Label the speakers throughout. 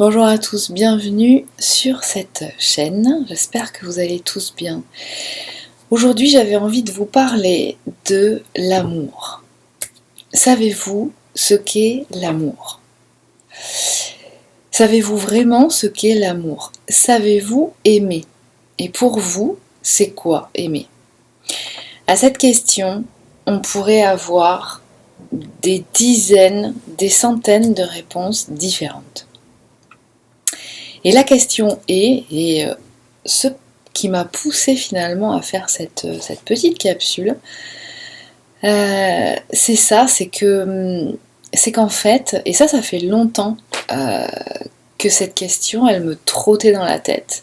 Speaker 1: Bonjour à tous, bienvenue sur cette chaîne, j'espère que vous allez tous bien. Aujourd'hui j'avais envie de vous parler de l'amour. Savez-vous ce qu'est l'amour? Savez-vous vraiment ce qu'est l'amour? Savez-vous aimer? Et pour vous, c'est quoi aimer? À cette question, on pourrait avoir des dizaines, des centaines de réponses différentes. Et la question est, ce qui m'a poussé finalement à faire cette petite capsule, c'est qu'en fait, et ça fait longtemps que cette question, elle me trottait dans la tête.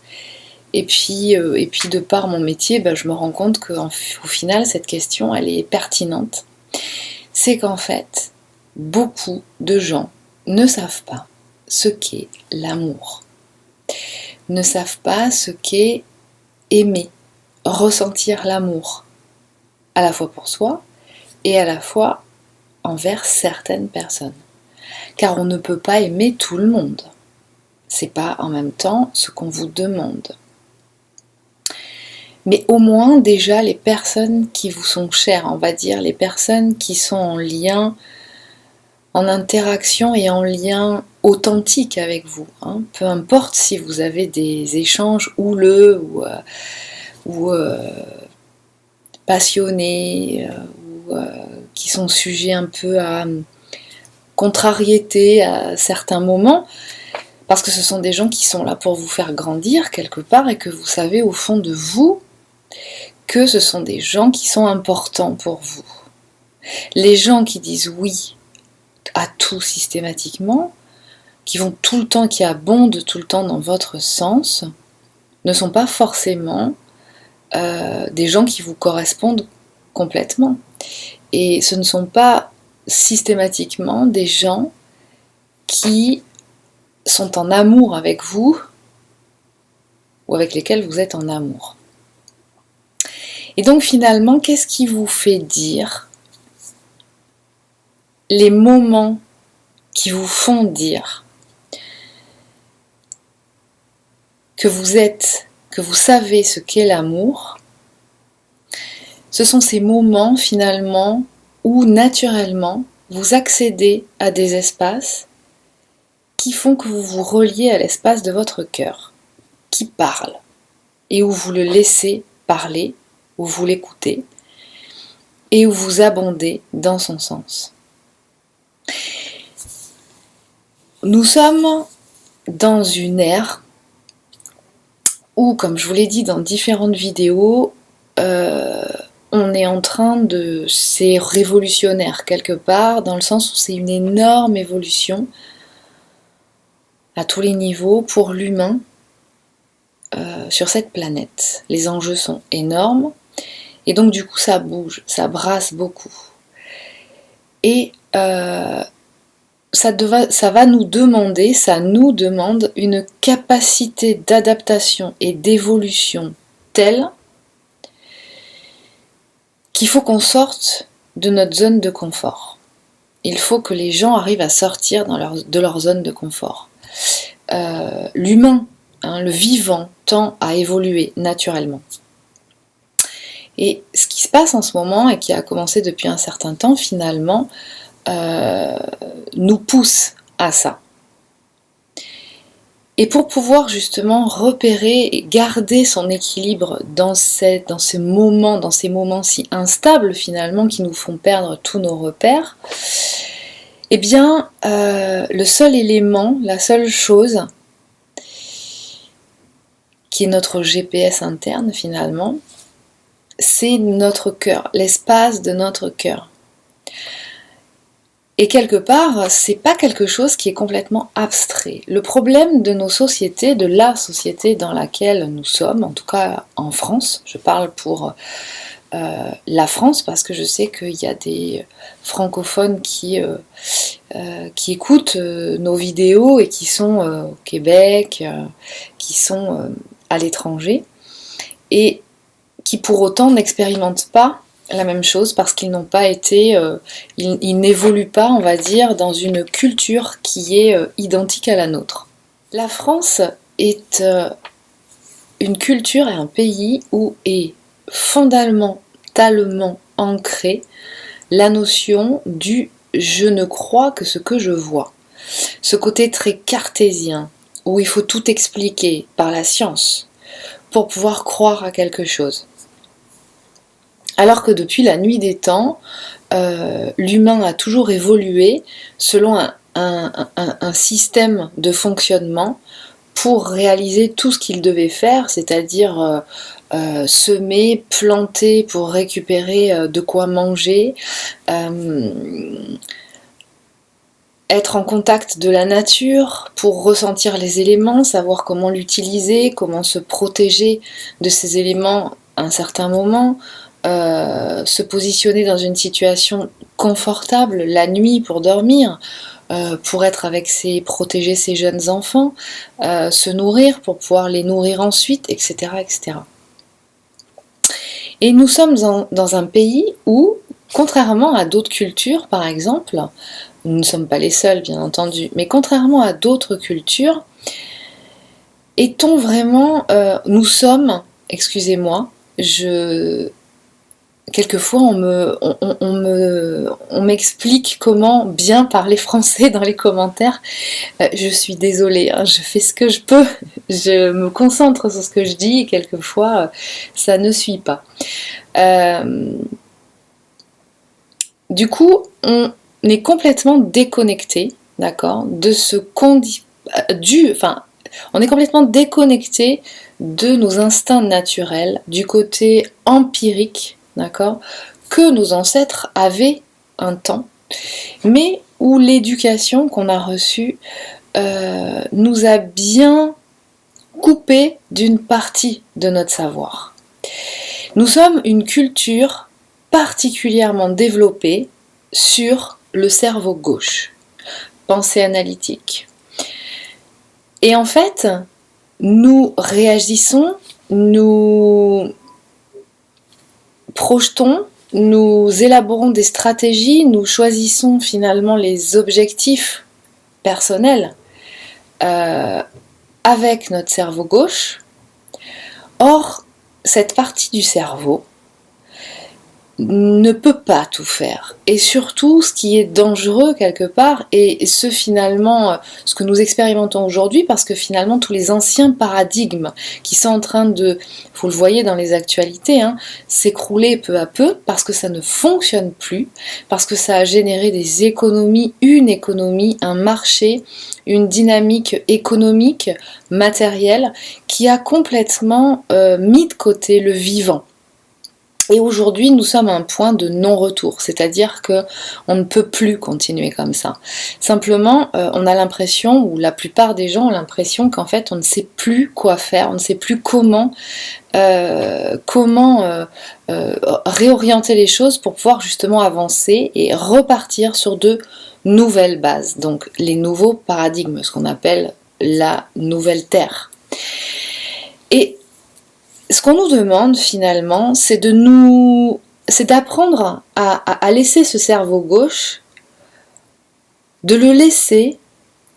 Speaker 1: Et puis de par mon métier, je me rends compte qu'au final, cette question, elle est pertinente. C'est qu'en fait, beaucoup de gens ne savent pas ce qu'est l'amour. Ne savent pas ce qu'est aimer, ressentir l'amour, à la fois pour soi et à la fois envers certaines personnes. Car on ne peut pas aimer tout le monde. C'est pas en même temps ce qu'on vous demande. Mais au moins déjà les personnes qui vous sont chères, on va dire, les personnes qui sont en lien, en interaction et en lien authentique avec vous. Peu importe si vous avez des échanges houleux ou passionnés, ou qui sont sujets un peu à contrariété à certains moments, parce que ce sont des gens qui sont là pour vous faire grandir quelque part et que vous savez au fond de vous que ce sont des gens qui sont importants pour vous. Les gens qui disent oui à tout systématiquement, qui vont tout le temps, qui abondent tout le temps dans votre sens, ne sont pas forcément des gens qui vous correspondent complètement. Et ce ne sont pas systématiquement des gens qui sont en amour avec vous ou avec lesquels vous êtes en amour. Et donc finalement, qu'est-ce qui vous fait dire les moments qui vous font dire que vous savez ce qu'est l'amour? Ce sont ces moments finalement où naturellement vous accédez à des espaces qui font que vous vous reliez à l'espace de votre cœur, qui parle, et où vous le laissez parler, où vous l'écoutez, et où vous abondez dans son sens. Nous sommes dans une ère où, comme je vous l'ai dit dans différentes vidéos, on est en train de... C'est révolutionnaire quelque part, dans le sens où c'est une énorme évolution à tous les niveaux pour l'humain sur cette planète. Les enjeux sont énormes et donc du coup ça bouge, ça brasse beaucoup. Et ça nous demande une capacité d'adaptation et d'évolution telle qu'il faut qu'on sorte de notre zone de confort. Il faut que les gens arrivent à sortir de leur zone de confort. L'humain, le vivant, tend à évoluer naturellement. Et ce qui se passe en ce moment, et qui a commencé depuis un certain temps finalement, nous pousse à ça. Et pour pouvoir justement repérer et garder son équilibre dans ces moments si instables finalement qui nous font perdre tous nos repères, eh bien le seul élément, la seule chose qui est notre GPS interne finalement, c'est notre cœur, l'espace de notre cœur. Et quelque part, c'est pas quelque chose qui est complètement abstrait. Le problème de nos sociétés, de la société dans laquelle nous sommes, en tout cas en France, je parle pour la France parce que je sais qu'il y a des francophones qui écoutent nos vidéos et qui sont au Québec, qui sont à l'étranger et qui pour autant n'expérimentent pas la même chose parce qu'ils n'ont pas été, ils n'évoluent pas, on va dire, dans une culture qui est identique à la nôtre. La France est une culture et un pays où est fondamentalement ancrée la notion du je ne crois que ce que je vois. Ce côté très cartésien, où il faut tout expliquer par la science pour pouvoir croire à quelque chose. Alors que depuis la nuit des temps, l'humain a toujours évolué selon un système de fonctionnement pour réaliser tout ce qu'il devait faire, c'est-à-dire semer, planter pour récupérer de quoi manger, être en contact de la nature pour ressentir les éléments, savoir comment l'utiliser, comment se protéger de ces éléments à un certain moment, se positionner dans une situation confortable la nuit pour dormir, pour être avec protéger ses jeunes enfants, se nourrir pour pouvoir les nourrir ensuite, etc. etc. Et nous sommes dans un pays où, contrairement à d'autres cultures par exemple, nous ne sommes pas les seuls bien entendu, mais contrairement à d'autres cultures, est-on vraiment, nous sommes, excusez-moi, quelquefois on m'explique comment bien parler français dans les commentaires. Je suis désolée, hein, je fais ce que je peux, je me concentre sur ce que je dis et quelquefois ça ne suit pas. Du coup, on est complètement déconnecté, d'accord, de ce qu'on dit, on est complètement déconnecté de nos instincts naturels, du côté empirique, d'accord, que nos ancêtres avaient un temps, mais où l'éducation qu'on a reçue nous a bien coupé d'une partie de notre savoir. Nous sommes une culture particulièrement développée sur le cerveau gauche, pensée analytique. Et en fait, nous réagissons, nous projetons, nous élaborons des stratégies, nous choisissons finalement les objectifs personnels avec notre cerveau gauche. Or, cette partie du cerveau ne peut pas tout faire. Et surtout, ce qui est dangereux quelque part, et ce que nous expérimentons aujourd'hui, parce que finalement tous les anciens paradigmes qui sont en train de, vous le voyez dans les actualités, hein, s'écrouler peu à peu, parce que ça ne fonctionne plus, parce que ça a généré des économies, une économie, un marché, une dynamique économique, matérielle, qui a complètement mis de côté le vivant. Et aujourd'hui, nous sommes à un point de non-retour, c'est-à-dire qu'on ne peut plus continuer comme ça. Simplement, on a l'impression, ou la plupart des gens ont l'impression qu'en fait, on ne sait plus quoi faire, on ne sait plus comment réorienter les choses pour pouvoir justement avancer et repartir sur de nouvelles bases. Donc, les nouveaux paradigmes, ce qu'on appelle la nouvelle Terre. Et ce qu'on nous demande finalement, c'est d'apprendre à laisser ce cerveau gauche, de le laisser,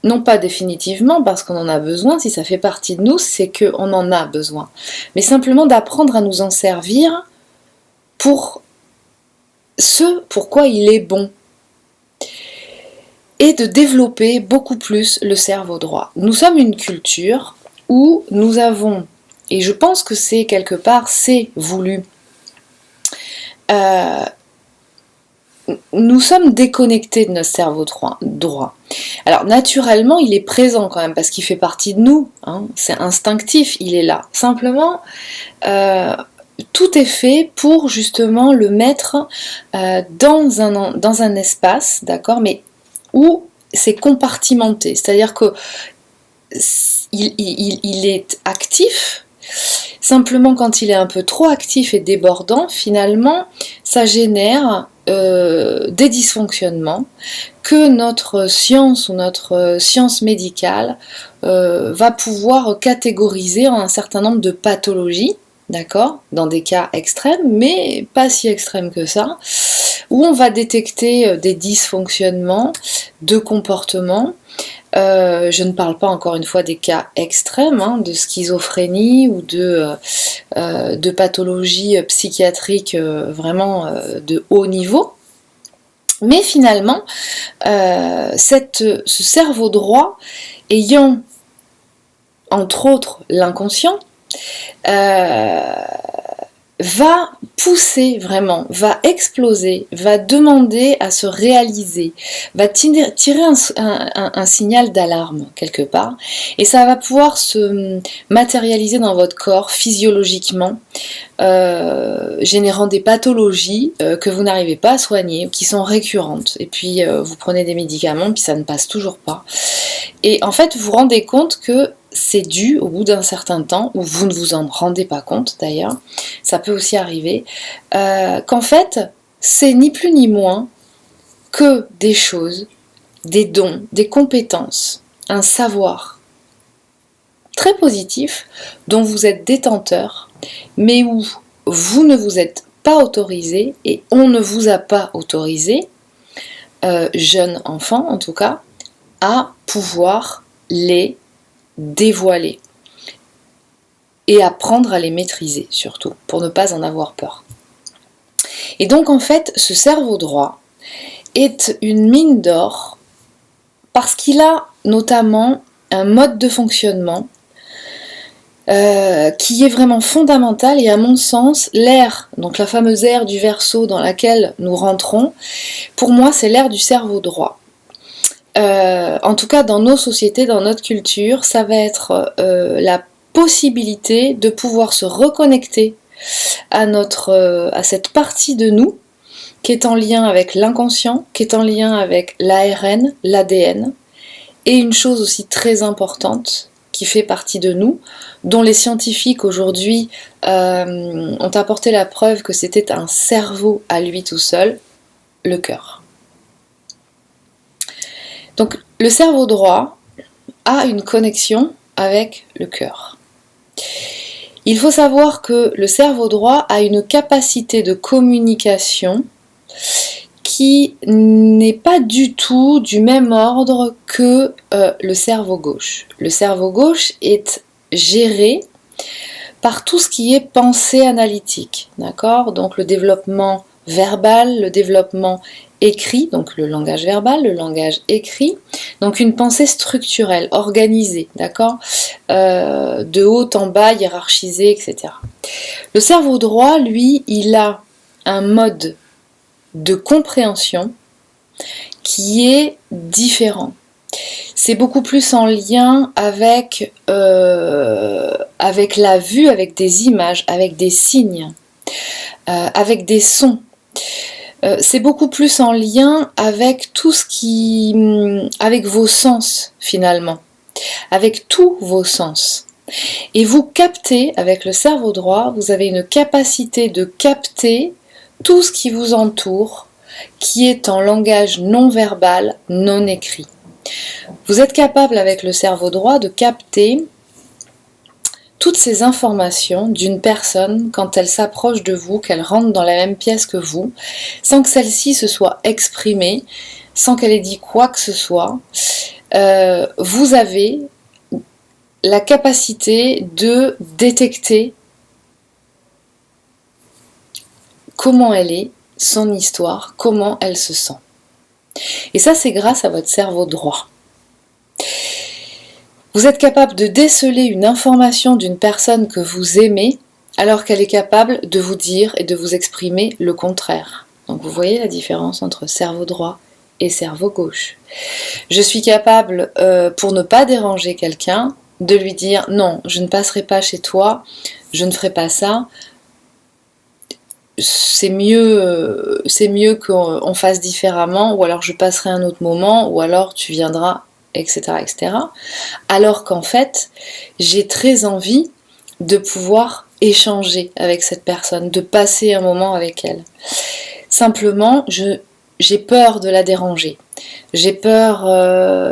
Speaker 1: non pas définitivement parce qu'on en a besoin, si ça fait partie de nous, c'est qu'on en a besoin, mais simplement d'apprendre à nous en servir pour ce pourquoi il est bon, et de développer beaucoup plus le cerveau droit. Nous sommes une culture où nous avons, et je pense que c'est quelque part, c'est voulu. Nous sommes déconnectés de notre cerveau droit. Alors naturellement, il est présent quand même parce qu'il fait partie de nous. Hein, c'est instinctif, il est là. Simplement, tout est fait pour justement le mettre dans un espace, d'accord, mais où c'est compartimenté. C'est-à-dire que il est actif. Simplement, quand il est un peu trop actif et débordant, finalement, ça génère des dysfonctionnements que notre science ou notre science médicale va pouvoir catégoriser en un certain nombre de pathologies, d'accord, dans des cas extrêmes, mais pas si extrêmes que ça, où on va détecter des dysfonctionnements de comportement Je ne parle pas encore une fois des cas extrêmes, hein, de schizophrénie ou de pathologie psychiatrique vraiment de haut niveau. Mais finalement, ce cerveau droit ayant entre autres l'inconscient, va pousser vraiment, va exploser, va demander à se réaliser, va tirer un signal d'alarme quelque part, et ça va pouvoir se matérialiser dans votre corps physiologiquement, générant des pathologies que vous n'arrivez pas à soigner, qui sont récurrentes, et puis vous prenez des médicaments, puis ça ne passe toujours pas. Et en fait, vous vous rendez compte que c'est dû au bout d'un certain temps, ou vous ne vous en rendez pas compte d'ailleurs, ça peut aussi arriver, qu'en fait, c'est ni plus ni moins que des choses, des dons, des compétences, un savoir très positif dont vous êtes détenteur, mais où vous ne vous êtes pas autorisé et on ne vous a pas autorisé, jeune enfant en tout cas, à pouvoir les dévoiler et apprendre à les maîtriser surtout, pour ne pas en avoir peur. Et donc en fait, ce cerveau droit est une mine d'or parce qu'il a notamment un mode de fonctionnement qui est vraiment fondamental, et à mon sens, l'ère, donc la fameuse ère du Verseau dans laquelle nous rentrons, pour moi c'est l'ère du cerveau droit. En tout cas dans nos sociétés, dans notre culture, ça va être la possibilité de pouvoir se reconnecter à cette partie de nous qui est en lien avec l'inconscient, qui est en lien avec l'ARN, l'ADN, et une chose aussi très importante qui fait partie de nous, dont les scientifiques aujourd'hui ont apporté la preuve que c'était un cerveau à lui tout seul, le cœur. Donc le cerveau droit a une connexion avec le cœur. Il faut savoir que le cerveau droit a une capacité de communication qui n'est pas du tout du même ordre que le cerveau gauche. Le cerveau gauche est géré par tout ce qui est pensée analytique, d'accord ? Donc le développement verbal, le développement écrit, donc le langage verbal, le langage écrit, donc une pensée structurelle, organisée, d'accord, de haut en bas, hiérarchisée, etc. Le cerveau droit, lui, il a un mode de compréhension qui est différent. C'est beaucoup plus en lien avec la vue, avec des images, avec des signes, avec des sons. C'est beaucoup plus en lien avec tout ce qui... avec vos sens finalement, avec tous vos sens. Et vous captez, avec le cerveau droit, vous avez une capacité de capter tout ce qui vous entoure, qui est en langage non verbal, non écrit. Vous êtes capable avec le cerveau droit de capter toutes ces informations d'une personne quand elle s'approche de vous, qu'elle rentre dans la même pièce que vous, sans que celle-ci se soit exprimée, sans qu'elle ait dit quoi que ce soit. Vous avez la capacité de détecter comment elle est, son histoire, comment elle se sent. Et ça, c'est grâce à votre cerveau droit. Vous êtes capable de déceler une information d'une personne que vous aimez, alors qu'elle est capable de vous dire et de vous exprimer le contraire. Donc vous voyez la différence entre cerveau droit et cerveau gauche. Je suis capable, pour ne pas déranger quelqu'un, de lui dire « Non, je ne passerai pas chez toi, je ne ferai pas ça ». C'est mieux qu'on fasse différemment, ou alors je passerai un autre moment, ou alors tu viendras, etc., etc. Alors qu'en fait, j'ai très envie de pouvoir échanger avec cette personne, de passer un moment avec elle. Simplement, j'ai peur de la déranger. J'ai peur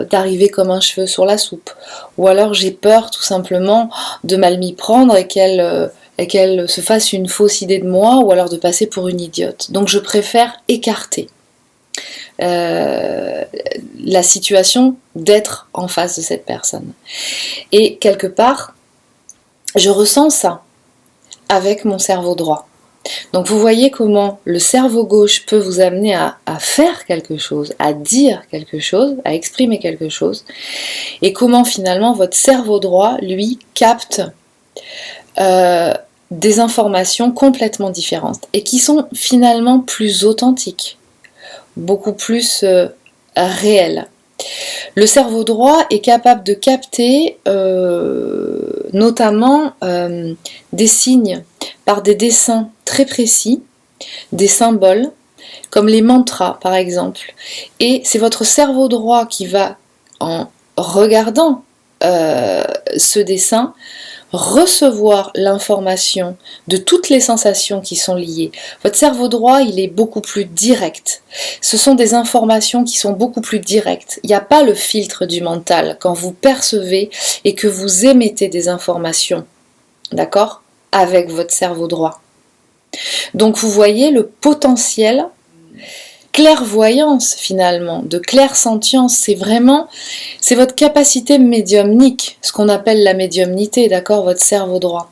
Speaker 1: d'arriver comme un cheveu sur la soupe. Ou alors j'ai peur tout simplement de mal m'y prendre et qu'elle se fasse une fausse idée de moi, ou alors de passer pour une idiote. Donc je préfère écarter. la situation d'être en face de cette personne. Et quelque part, je ressens ça avec mon cerveau droit. Donc vous voyez comment le cerveau gauche peut vous amener à faire quelque chose, à dire quelque chose, à exprimer quelque chose, et comment finalement votre cerveau droit, lui, capte des informations complètement différentes, et qui sont finalement plus authentiques, beaucoup plus réelles. Le cerveau droit est capable de capter notamment des signes par des dessins très précis, des symboles, comme les mantras par exemple. Et c'est votre cerveau droit qui va, en regardant ce dessin, recevoir l'information de toutes les sensations qui sont liées. Votre cerveau droit, il est beaucoup plus direct. Ce sont des informations qui sont beaucoup plus directes. Il n'y a pas le filtre du mental quand vous percevez et que vous émettez des informations, d'accord, avec votre cerveau droit. Donc vous voyez le potentiel clairvoyance finalement, de clairsentience, c'est votre capacité médiumnique, ce qu'on appelle la médiumnité, d'accord, votre cerveau droit.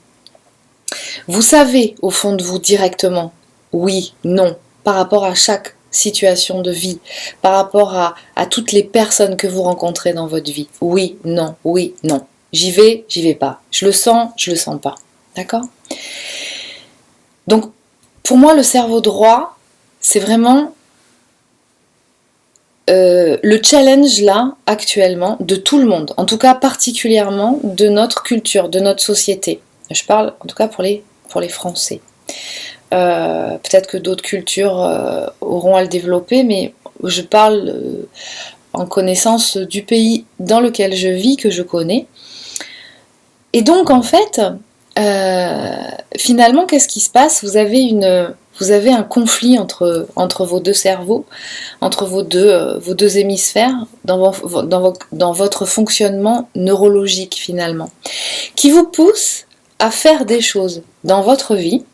Speaker 1: Vous savez au fond de vous directement, oui, non, par rapport à chaque situation de vie, par rapport à toutes les personnes que vous rencontrez dans votre vie, oui, non, j'y vais pas, je le sens pas, d'accord? Donc pour moi le cerveau droit, c'est vraiment le challenge là, actuellement, de tout le monde, en tout cas particulièrement de notre culture, de notre société. Je parle en tout cas pour les Français. Peut-être que d'autres cultures auront à le développer, mais je parle en connaissance du pays dans lequel je vis, que je connais. Et donc en fait, finalement, qu'est-ce qui se passe ? Vous avez un conflit entre vos deux cerveaux, entre vos deux hémisphères, dans votre fonctionnement neurologique finalement, qui vous pousse à faire des choses dans votre vie,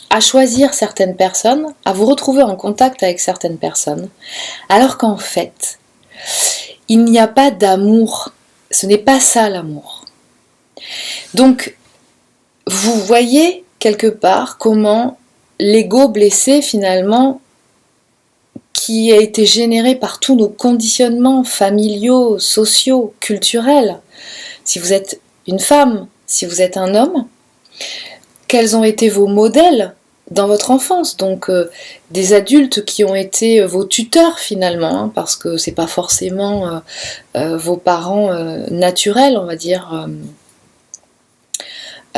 Speaker 1: à choisir certaines personnes, à vous retrouver en contact avec certaines personnes, alors qu'en fait, il n'y a pas d'amour. Ce n'est pas ça l'amour. Donc, vous voyez quelque part comment l'ego blessé finalement, qui a été généré par tous nos conditionnements familiaux, sociaux, culturels, si vous êtes une femme, si vous êtes un homme, quels ont été vos modèles dans votre enfance, donc des adultes qui ont été vos tuteurs finalement, hein, parce que c'est pas forcément vos parents naturels, on va dire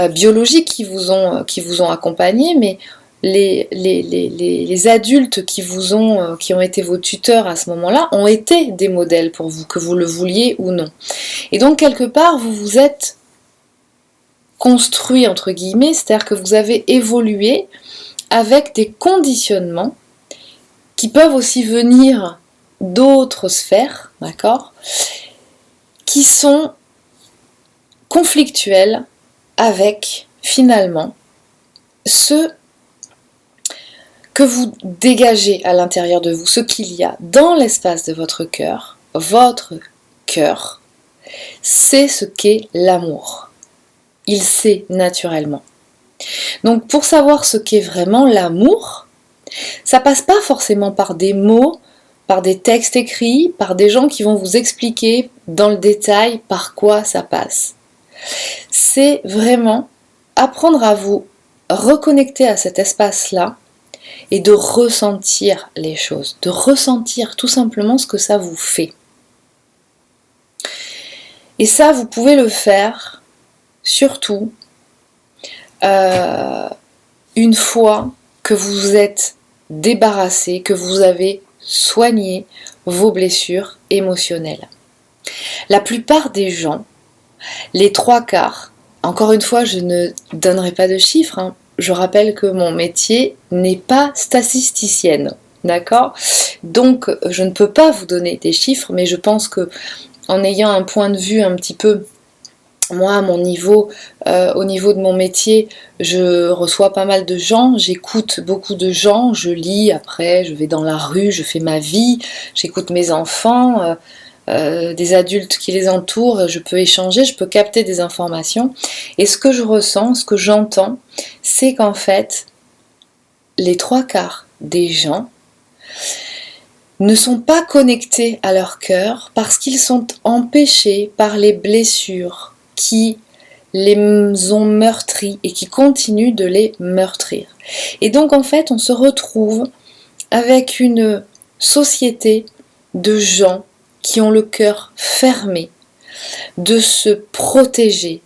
Speaker 1: biologiques qui vous ont accompagné, mais les adultes qui ont été vos tuteurs à ce moment-là ont été des modèles pour vous, que vous le vouliez ou non. Et donc quelque part vous vous êtes construit entre guillemets, c'est-à-dire que vous avez évolué avec des conditionnements qui peuvent aussi venir d'autres sphères, d'accord, qui sont conflictuels avec finalement ce que vous dégagez à l'intérieur de vous, ce qu'il y a dans l'espace de votre cœur, c'est ce qu'est l'amour. Il sait naturellement. Donc pour savoir ce qu'est vraiment l'amour, ça passe pas forcément par des mots, par des textes écrits, par des gens qui vont vous expliquer dans le détail par quoi ça passe. C'est vraiment apprendre à vous reconnecter à cet espace-là et de ressentir les choses, de ressentir tout simplement ce que ça vous fait. Et ça, vous pouvez le faire surtout une fois que vous vous êtes débarrassé, que vous avez soigné vos blessures émotionnelles. La plupart des gens, les 3/4, encore une fois je ne donnerai pas de chiffres, hein, je rappelle que mon métier n'est pas statisticienne, d'accord ? Donc je ne peux pas vous donner des chiffres, mais je pense que en ayant un point de vue un petit peu Moi, à mon niveau, au niveau de mon métier, je reçois pas mal de gens, j'écoute beaucoup de gens, je lis, après je vais dans la rue, je fais ma vie, j'écoute mes enfants, des adultes qui les entourent, je peux échanger, je peux capter des informations. Et ce que je ressens, ce que j'entends, c'est qu'en fait, les 3/4 des gens ne sont pas connectés à leur cœur parce qu'ils sont empêchés par les blessures qui les ont meurtris et qui continuent de les meurtrir. Et donc en fait, on se retrouve avec une société de gens qui ont le cœur fermé, de se protéger,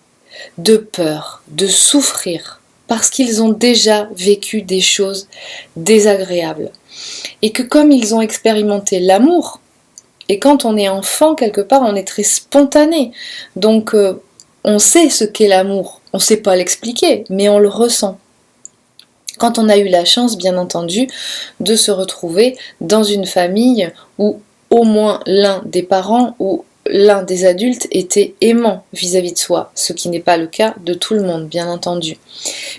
Speaker 1: de peur, de souffrir, parce qu'ils ont déjà vécu des choses désagréables. Et que comme ils ont expérimenté l'amour, et quand on est enfant, quelque part, on est très spontané. Donc, on sait ce qu'est l'amour. On ne sait pas l'expliquer, mais on le ressent. Quand on a eu la chance, bien entendu, de se retrouver dans une famille où au moins l'un des parents ou l'un des adultes était aimant vis-à-vis de soi, ce qui n'est pas le cas de tout le monde, bien entendu.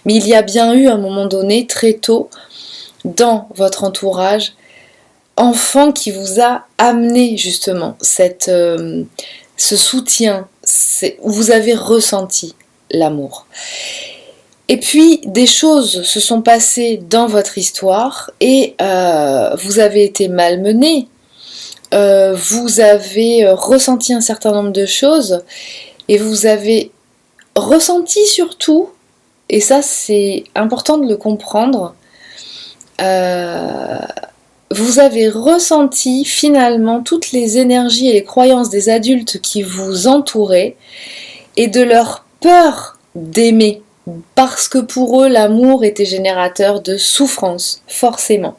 Speaker 1: Mais il y a bien eu, à un moment donné, très tôt, dans votre entourage, enfant qui vous a amené justement ce soutien, où vous avez ressenti l'amour. Et puis des choses se sont passées dans votre histoire et vous avez été malmené, vous avez ressenti un certain nombre de choses et vous avez ressenti surtout, et ça c'est important de le comprendre, vous avez ressenti finalement toutes les énergies et les croyances des adultes qui vous entouraient et de leur peur d'aimer, parce que pour eux l'amour était générateur de souffrance, forcément.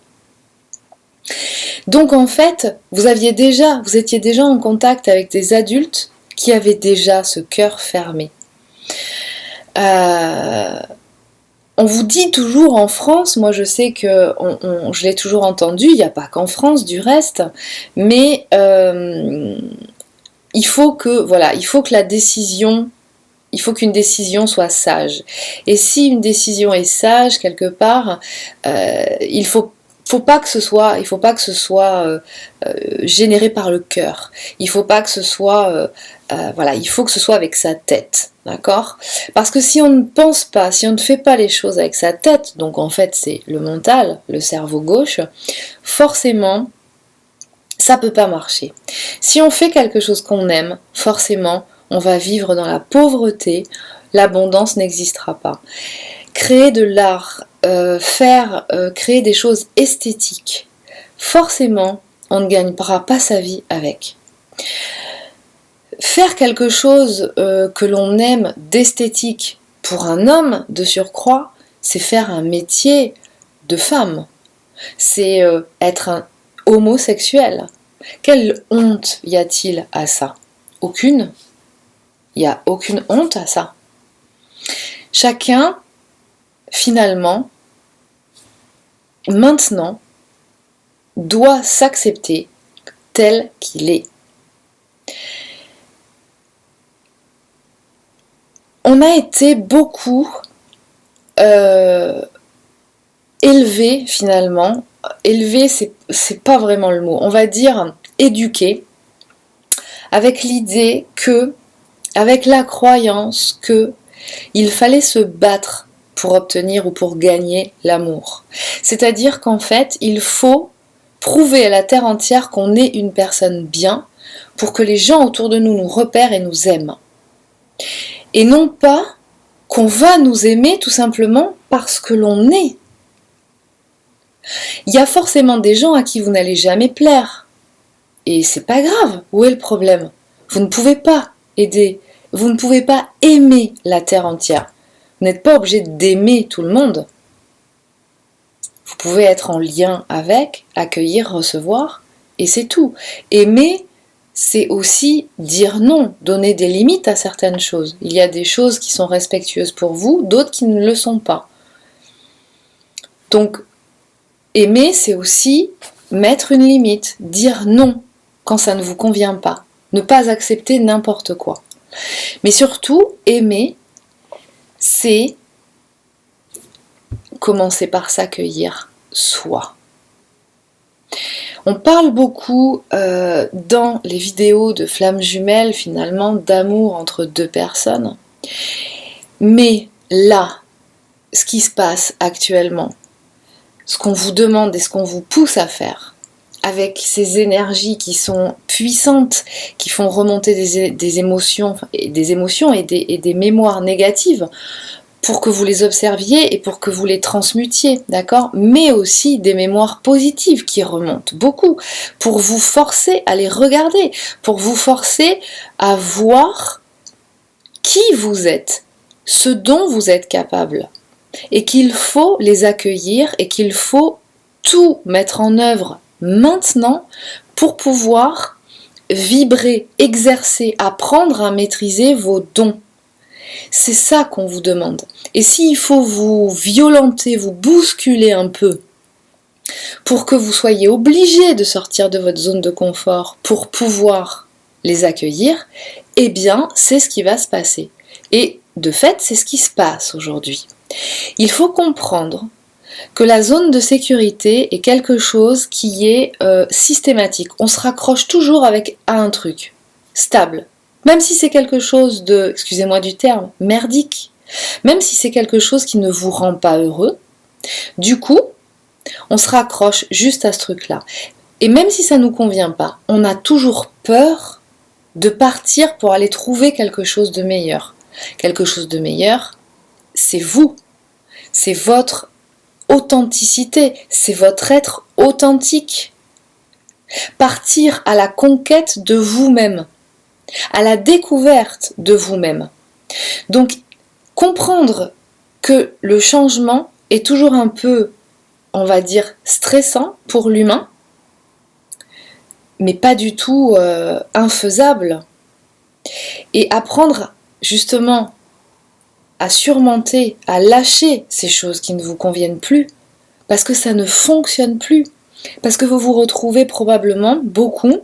Speaker 1: Donc en fait, vous étiez déjà en contact avec des adultes qui avaient déjà ce cœur fermé. On vous dit toujours en France, moi je sais que je l'ai toujours entendu, il n'y a pas qu'en France du reste, mais il faut qu'une décision soit sage. Et si une décision est sage quelque part, il faut pas que ce soit généré par le cœur. Il faut pas que ce soit il faut que ce soit avec sa tête, d'accord? Parce que si on ne pense pas, si on ne fait pas les choses avec sa tête, donc en fait c'est le mental, le cerveau gauche, forcément ça peut pas marcher. Si on fait quelque chose qu'on aime, forcément on va vivre dans la pauvreté, l'abondance n'existera pas. Créer de l'art, créer des choses esthétiques, forcément on ne gagnera pas sa vie avec. Faire quelque chose que l'on aime d'esthétique pour un homme de surcroît, c'est faire un métier de femme. C'est être un homosexuel. Quelle honte y a-t-il à ça? Aucune. Il n'y a aucune honte à ça. Chacun, finalement, maintenant, doit s'accepter tel qu'il est. On a été beaucoup élevés, finalement. Élevé, c'est pas vraiment le mot. On va dire éduqué, avec l'idée que, avec la croyance que il fallait se battre pour obtenir ou pour gagner l'amour. C'est-à-dire qu'en fait, il faut prouver à la terre entière qu'on est une personne bien pour que les gens autour de nous nous repèrent et nous aiment. Et non pas qu'on va nous aimer tout simplement parce que l'on est. Il y a forcément des gens à qui vous n'allez jamais plaire. Et c'est pas grave, où est le problème? Vous ne pouvez pas aider, vous ne pouvez pas aimer la terre entière. Vous n'êtes pas obligé d'aimer tout le monde. Vous pouvez être en lien avec, accueillir, recevoir, et c'est tout. Aimer, c'est aussi dire non, donner des limites à certaines choses. Il y a des choses qui sont respectueuses pour vous, d'autres qui ne le sont pas. Donc, aimer, c'est aussi mettre une limite, dire non quand ça ne vous convient pas, ne pas accepter n'importe quoi. Mais surtout, aimer, c'est commencer par s'accueillir soi. On parle beaucoup dans les vidéos de flammes jumelles, finalement, d'amour entre deux personnes. Mais là, ce qui se passe actuellement, ce qu'on vous demande et ce qu'on vous pousse à faire, avec ces énergies qui sont puissantes, qui font remonter des émotions et des mémoires négatives, pour que vous les observiez et pour que vous les transmutiez, d'accord? Mais aussi des mémoires positives qui remontent beaucoup, pour vous forcer à les regarder, pour vous forcer à voir qui vous êtes, ce dont vous êtes capable, et qu'il faut les accueillir et qu'il faut tout mettre en œuvre maintenant pour pouvoir vibrer, exercer, apprendre à maîtriser vos dons. C'est ça qu'on vous demande. Et s'il faut vous violenter, vous bousculer un peu, pour que vous soyez obligé de sortir de votre zone de confort pour pouvoir les accueillir, eh bien, c'est ce qui va se passer. Et de fait, c'est ce qui se passe aujourd'hui. Il faut comprendre que la zone de sécurité est quelque chose qui est systématique. On se raccroche toujours à un truc stable. Même si c'est quelque chose de, excusez-moi du terme, merdique, même si c'est quelque chose qui ne vous rend pas heureux, du coup, on se raccroche juste à ce truc-là. Et même si ça ne nous convient pas, on a toujours peur de partir pour aller trouver quelque chose de meilleur. Quelque chose de meilleur, c'est vous, c'est votre authenticité, c'est votre être authentique. Partir à la conquête de vous-même, à la découverte de vous-même. Donc, comprendre que le changement est toujours un peu, on va dire, stressant pour l'humain, mais pas du tout infaisable. Et apprendre justement à surmonter, à lâcher ces choses qui ne vous conviennent plus, parce que ça ne fonctionne plus. Parce que vous vous retrouvez probablement beaucoup,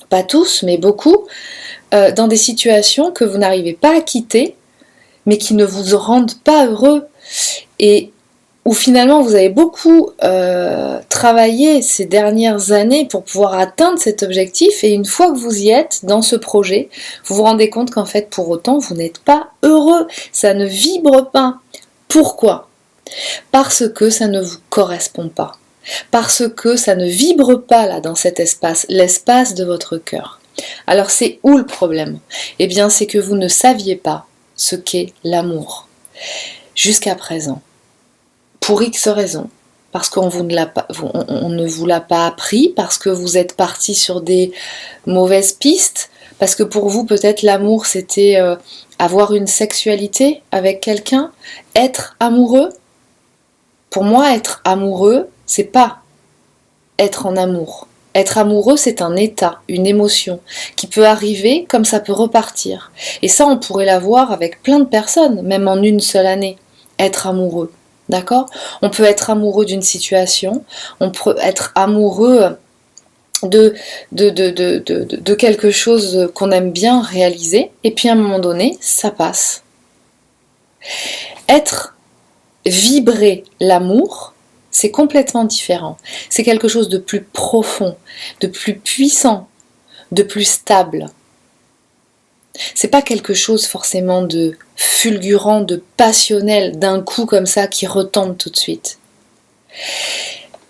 Speaker 1: pas tous, mais beaucoup, dans des situations que vous n'arrivez pas à quitter, mais qui ne vous rendent pas heureux, et où finalement vous avez beaucoup travaillé ces dernières années pour pouvoir atteindre cet objectif, et une fois que vous y êtes dans ce projet, vous vous rendez compte qu'en fait pour autant vous n'êtes pas heureux, ça ne vibre pas. Pourquoi ? Parce que ça ne vous correspond pas, parce que ça ne vibre pas là dans cet espace, l'espace de votre cœur. Alors c'est où le problème ? Eh bien c'est que vous ne saviez pas ce qu'est l'amour jusqu'à présent. Pour X raisons, parce qu'on ne vous l'a pas appris, parce que vous êtes parti sur des mauvaises pistes, parce que pour vous peut-être l'amour c'était avoir une sexualité avec quelqu'un, être amoureux. Pour moi être amoureux, c'est pas être en amour. Être amoureux, c'est un état, une émotion, qui peut arriver comme ça peut repartir. Et ça, on pourrait l'avoir avec plein de personnes, même en une seule année. Être amoureux, d'accord ? On peut être amoureux d'une situation, on peut être amoureux de quelque chose qu'on aime bien réaliser, et puis à un moment donné, ça passe. Vibrer l'amour, c'est complètement différent. C'est quelque chose de plus profond, de plus puissant, de plus stable. C'est pas quelque chose forcément de fulgurant, de passionnel, d'un coup comme ça qui retombe tout de suite.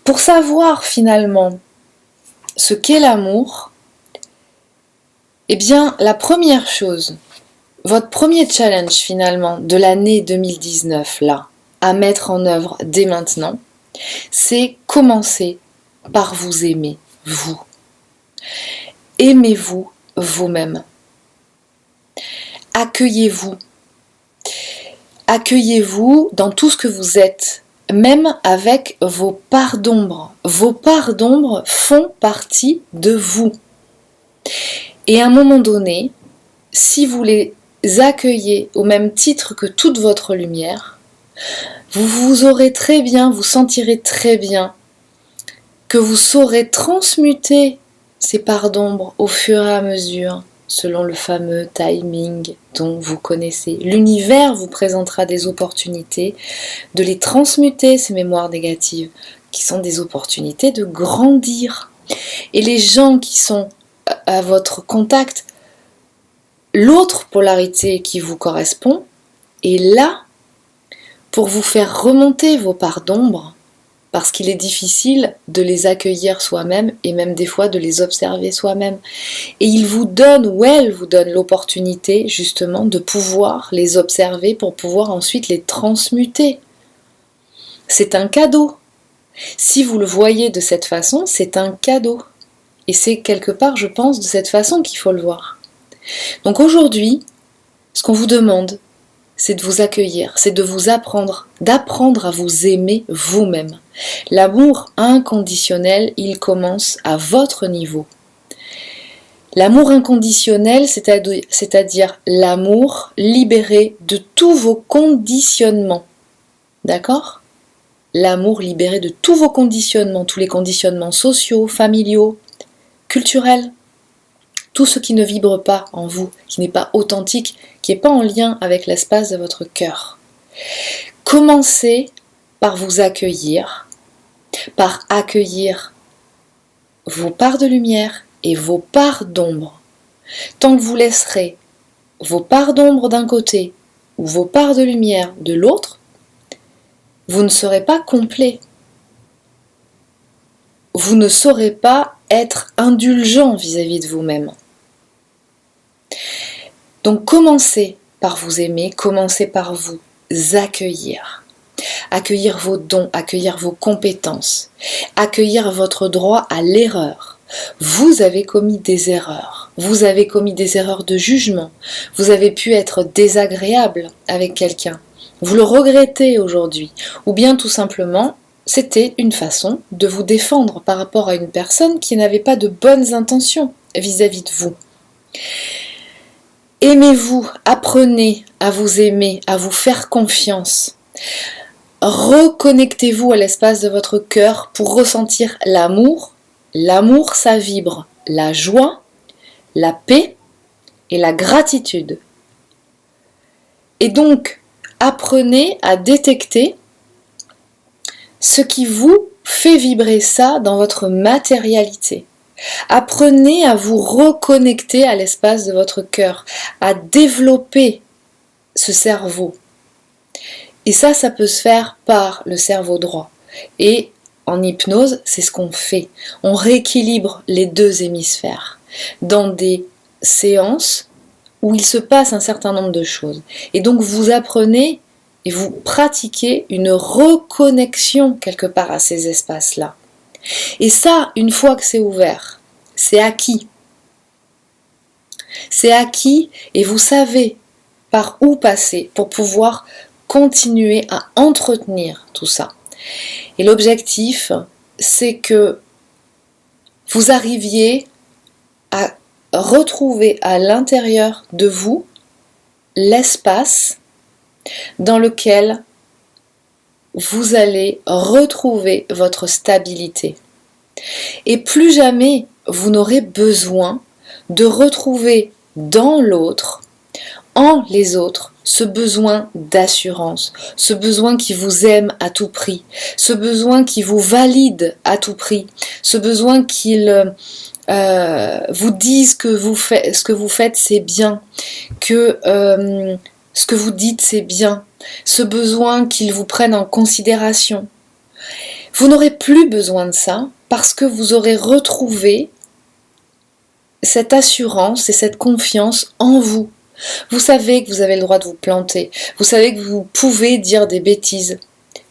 Speaker 1: Pour savoir finalement ce qu'est l'amour, eh bien la première chose, votre premier challenge finalement de l'année 2019 là, à mettre en œuvre dès maintenant, c'est commencer par vous aimer, vous. Aimez-vous vous-même. Accueillez-vous. Accueillez-vous dans tout ce que vous êtes, même avec vos parts d'ombre. Vos parts d'ombre font partie de vous. Et à un moment donné, si vous les accueillez au même titre que toute votre lumière, vous sentirez très bien que vous saurez transmuter ces parts d'ombre au fur et à mesure selon le fameux timing dont vous connaissez. L'univers vous présentera des opportunités de les transmuter, ces mémoires négatives, qui sont des opportunités de grandir. Et les gens qui sont à votre contact, l'autre polarité qui vous correspond est là pour vous faire remonter vos parts d'ombre, parce qu'il est difficile de les accueillir soi-même et même des fois de les observer soi-même. Et il vous donne, ou elle vous donne l'opportunité justement de pouvoir les observer pour pouvoir ensuite les transmuter. C'est un cadeau. Si vous le voyez de cette façon, c'est un cadeau. Et c'est quelque part, je pense, de cette façon qu'il faut le voir. Donc aujourd'hui, ce qu'on vous demande, c'est de vous accueillir, c'est de vous d'apprendre à vous aimer vous-même. L'amour inconditionnel, il commence à votre niveau. L'amour inconditionnel, c'est-à-dire l'amour libéré de tous vos conditionnements. D'accord ? L'amour libéré de tous vos conditionnements, tous les conditionnements sociaux, familiaux, culturels. Tout ce qui ne vibre pas en vous, qui n'est pas authentique, qui n'est pas en lien avec l'espace de votre cœur. Commencez par vous accueillir, par accueillir vos parts de lumière et vos parts d'ombre. Tant que vous laisserez vos parts d'ombre d'un côté ou vos parts de lumière de l'autre, vous ne serez pas complet. Vous ne saurez pas être indulgent vis-à-vis de vous-même. Donc commencez par vous aimer, commencez par vous accueillir. Accueillir vos dons, accueillir vos compétences, accueillir votre droit à l'erreur. Vous avez commis des erreurs, vous avez commis des erreurs de jugement, vous avez pu être désagréable avec quelqu'un, vous le regrettez aujourd'hui, ou bien tout simplement, c'était une façon de vous défendre par rapport à une personne qui n'avait pas de bonnes intentions vis-à-vis de vous. Aimez-vous, apprenez à vous aimer, à vous faire confiance. Reconnectez-vous à l'espace de votre cœur pour ressentir l'amour. L'amour, ça vibre la joie, la paix et la gratitude. Et donc, apprenez à détecter ce qui vous fait vibrer ça dans votre matérialité. Apprenez à vous reconnecter à l'espace de votre cœur, à développer ce cerveau. Et ça peut se faire par le cerveau droit. Et en hypnose, c'est ce qu'on fait. On rééquilibre les deux hémisphères dans des séances où il se passe un certain nombre de choses. Et donc vous apprenez et vous pratiquez une reconnexion quelque part à ces espaces-là. Et ça, une fois que c'est ouvert, c'est acquis. C'est acquis et vous savez par où passer pour pouvoir continuer à entretenir tout ça. Et l'objectif, c'est que vous arriviez à retrouver à l'intérieur de vous l'espace dans lequel vous allez retrouver votre stabilité. Et plus jamais vous n'aurez besoin de retrouver dans l'autre, en les autres, ce besoin d'assurance, ce besoin qui vous aime à tout prix, ce besoin qui vous valide à tout prix, ce besoin qu'il vous dise que ce que vous faites c'est bien, que ce que vous dites c'est bien, ce besoin qu'ils vous prennent en considération. Vous n'aurez plus besoin de ça parce que vous aurez retrouvé cette assurance et cette confiance en vous. Vous savez que vous avez le droit de vous planter, vous savez que vous pouvez dire des bêtises,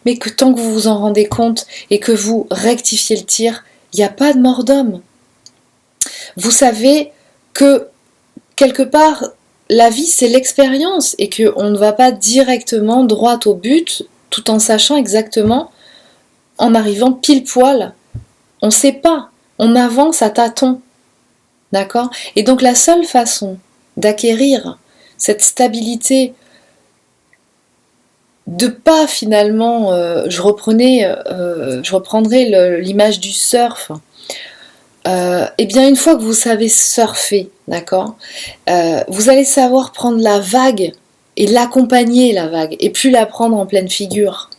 Speaker 1: mais que tant que vous vous en rendez compte et que vous rectifiez le tir, il n'y a pas de mort d'homme. Vous savez que quelque part, la vie c'est l'expérience et qu'on ne va pas directement droit au but tout en sachant exactement, en arrivant pile poil. On ne sait pas, on avance à tâtons. D'accord ? Et donc la seule façon d'acquérir cette stabilité, de pas finalement, je reprendrai l'image du surf, eh bien une fois que vous savez surfer, d'accord, vous allez savoir prendre la vague et l'accompagner la vague, et plus la prendre en pleine figure.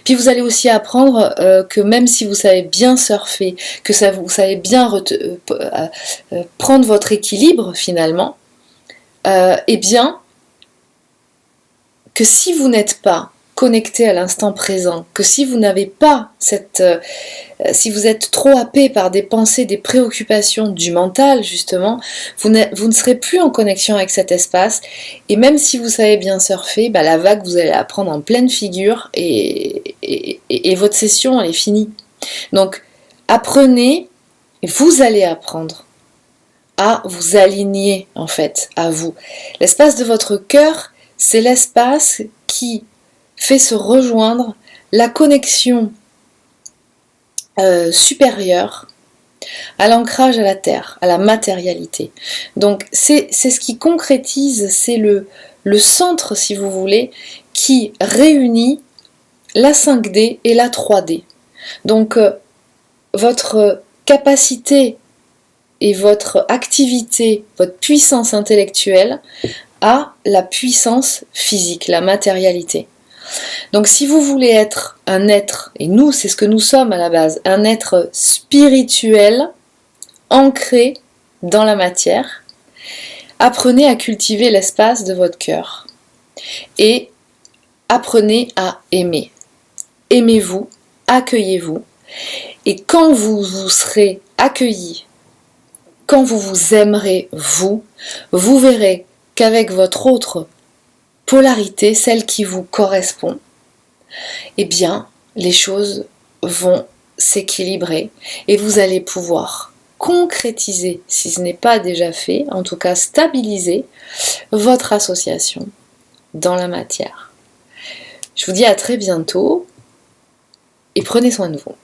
Speaker 1: Puis vous allez aussi apprendre que même si vous savez bien surfer, que vous savez bien prendre votre équilibre finalement, eh bien que si vous n'êtes pas connecté à l'instant présent, que si vous n'avez pas si vous êtes trop happé par des pensées, des préoccupations du mental justement, vous ne serez plus en connexion avec cet espace, et même si vous savez bien surfer, bah, la vague vous allez la prendre en pleine figure et votre session elle est finie. Donc apprenez, vous allez apprendre à vous aligner en fait à vous. L'espace de votre cœur, c'est l'espace qui fait se rejoindre la connexion supérieure à l'ancrage à la terre, à la matérialité. Donc c'est ce qui concrétise, c'est le centre, si vous voulez, qui réunit la 5D et la 3D. Donc votre capacité et votre activité, votre puissance intellectuelle à la puissance physique, la matérialité. Donc si vous voulez être un être, et nous c'est ce que nous sommes à la base, un être spirituel ancré dans la matière, apprenez à cultiver l'espace de votre cœur et apprenez à aimer. Aimez-vous, accueillez-vous, et quand vous serez accueillis, quand vous vous aimerez vous verrez qu'avec votre autre polarité, celle qui vous correspond, eh bien, les choses vont s'équilibrer et vous allez pouvoir concrétiser, si ce n'est pas déjà fait, en tout cas stabiliser votre association dans la matière. Je vous dis à très bientôt et prenez soin de vous.